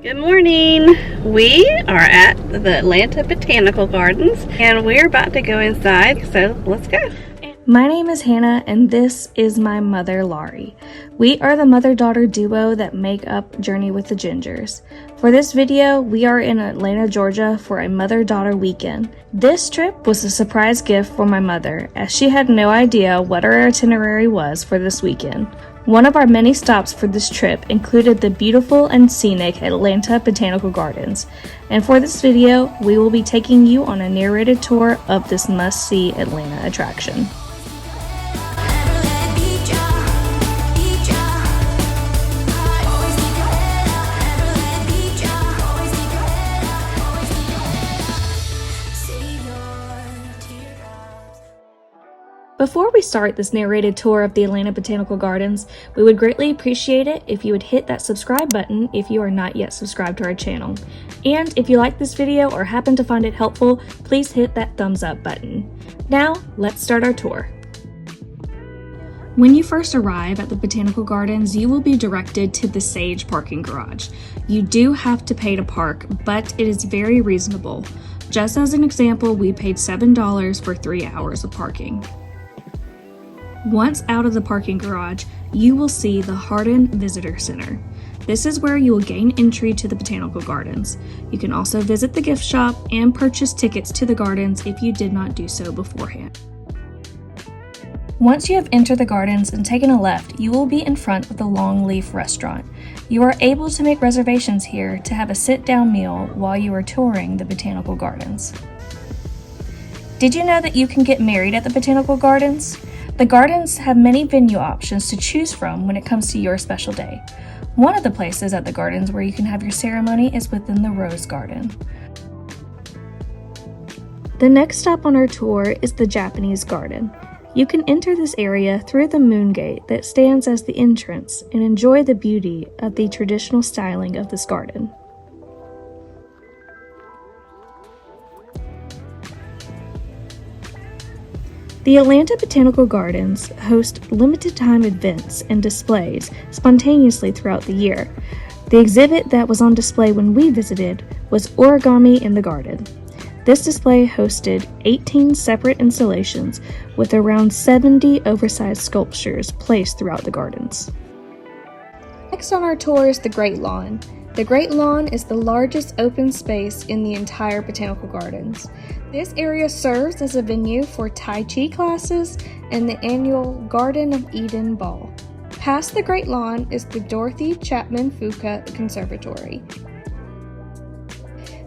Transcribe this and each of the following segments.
Good morning. We are at the Atlanta Botanical Gardens and we're about to go inside, so let's go. My name is Hannah and this is my mother, Laurie. We are the mother-daughter duo that make up Journey with the Gingers. For this video, we are in Atlanta, Georgia for a mother-daughter weekend. This trip was a surprise gift for my mother as she had no idea what our itinerary was for this weekend. One of our many stops for this trip included the beautiful and scenic Atlanta Botanical Gardens, and for this video, we will be taking you on a narrated tour of this must-see Atlanta attraction. Before we start this narrated tour of the Atlanta Botanical Gardens, we would greatly appreciate it if you would hit that subscribe button if you are not yet subscribed to our channel. And if you like this video or happen to find it helpful, please hit that thumbs up button. Now, let's start our tour. When you first arrive at the Botanical Gardens, you will be directed to the Sage parking garage. You do have to pay to park, but it is very reasonable. Just as an example, we paid $7 for 3 hours of parking. Once out of the parking garage, you will see the Hardin Visitor Center. This is where you will gain entry to the Botanical Gardens. You can also visit the gift shop and purchase tickets to the gardens if you did not do so beforehand. Once you have entered the gardens and taken a left, you will be in front of the Longleaf Restaurant. You are able to make reservations here to have a sit-down meal while you are touring the Botanical Gardens. Did you know that you can get married at the Botanical Gardens? The gardens have many venue options to choose from when it comes to your special day. One of the places at the gardens where you can have your ceremony is within the Rose Garden. The next stop on our tour is the Japanese Garden. You can enter this area through the moon gate that stands as the entrance and enjoy the beauty of the traditional styling of this garden. The Atlanta Botanical Gardens host limited-time events and displays spontaneously throughout the year. The exhibit that was on display when we visited was Origami in the Garden. This display hosted 18 separate installations with around 70 oversized sculptures placed throughout the gardens. Next on our tour is the Great Lawn. The Great Lawn is the largest open space in the entire Botanical Gardens. This area serves as a venue for Tai Chi classes and the annual Garden of Eden Ball. Past the Great Lawn is the Dorothy Chapman Fuka Conservatory.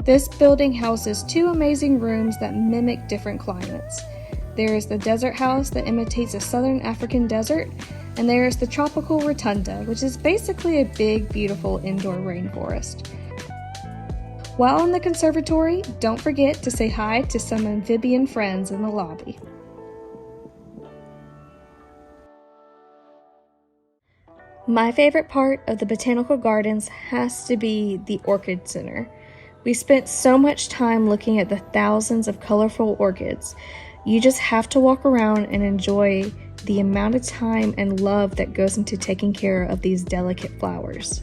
This building houses 2 amazing rooms that mimic different climates. There is the desert house that imitates a southern African desert, and there is the tropical rotunda, which is basically a big, beautiful indoor rainforest. While in the conservatory, don't forget to say hi to some amphibian friends in the lobby. My favorite part of the Botanical Gardens has to be the Orchid Center. We spent so much time looking at the thousands of colorful orchids. You just have to walk around and enjoy the amount of time and love that goes into taking care of these delicate flowers.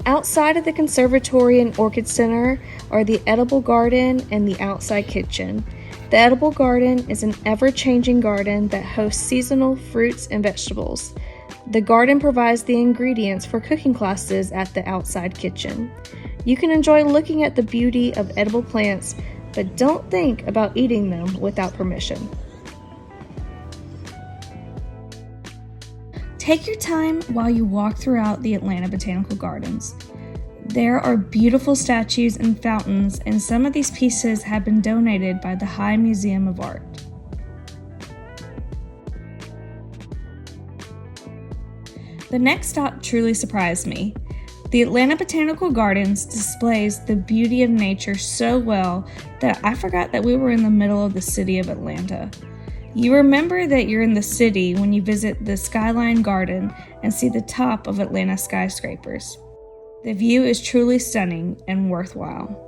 Outside of the Conservatory and Orchid Center are the Edible Garden and the Outside Kitchen. The Edible Garden is an ever-changing garden that hosts seasonal fruits and vegetables. The garden provides the ingredients for cooking classes at the Outside Kitchen. You can enjoy looking at the beauty of edible plants, but don't think about eating them without permission. Take your time while you walk throughout the Atlanta Botanical Gardens. There are beautiful statues and fountains, and some of these pieces have been donated by the High Museum of Art. The next stop truly surprised me. The Atlanta Botanical Gardens displays the beauty of nature so well that I forgot that we were in the middle of the city of Atlanta. You remember that you're in the city when you visit the Skyline Garden and see the top of Atlanta skyscrapers. The view is truly stunning and worthwhile.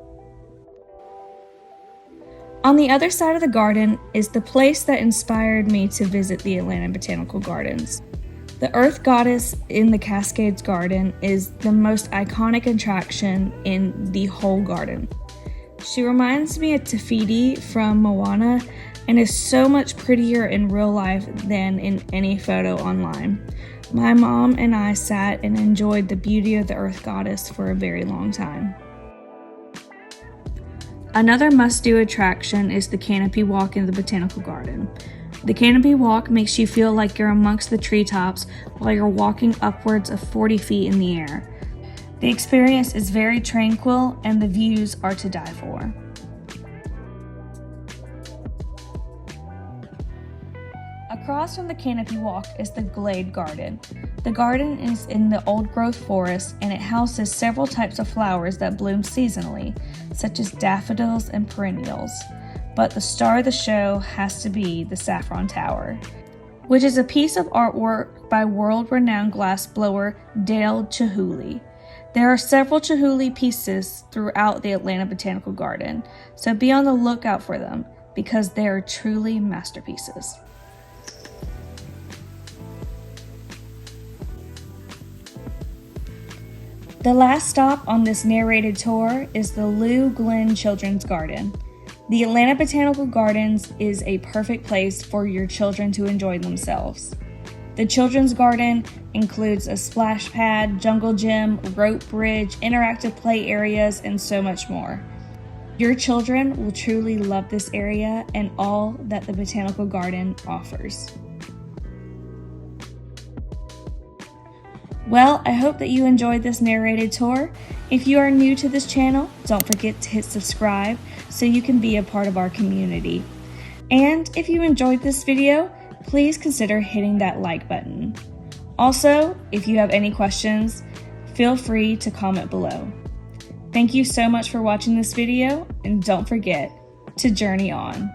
On the other side of the garden is the place that inspired me to visit the Atlanta Botanical Gardens. The Earth Goddess in the Cascades Garden is the most iconic attraction in the whole garden. She reminds me of Tafiti from Moana and is so much prettier in real life than in any photo online. My mom and I sat and enjoyed the beauty of the Earth Goddess for a very long time. Another must-do attraction is the Canopy Walk in the Botanical Garden. The Canopy Walk makes you feel like you're amongst the treetops while you're walking upwards of 40 feet in the air. The experience is very tranquil and the views are to die for. Across from the Canopy Walk is the Glade Garden. The garden is in the old-growth forest and it houses several types of flowers that bloom seasonally, such as daffodils and perennials. But the star of the show has to be the Saffron Tower, which is a piece of artwork by world-renowned glassblower Dale Chihuly. There are several Chihuly pieces throughout the Atlanta Botanical Garden, so be on the lookout for them because they are truly masterpieces. The last stop on this narrated tour is the Lou Glenn Children's Garden. The Atlanta Botanical Gardens is a perfect place for your children to enjoy themselves. The Children's Garden includes a splash pad, jungle gym, rope bridge, interactive play areas, and so much more. Your children will truly love this area and all that the Botanical Garden offers. Well, I hope that you enjoyed this narrated tour. If you are new to this channel, don't forget to hit subscribe so you can be a part of our community. And if you enjoyed this video, please consider hitting that like button. Also, if you have any questions, feel free to comment below. Thank you so much for watching this video, and don't forget to journey on.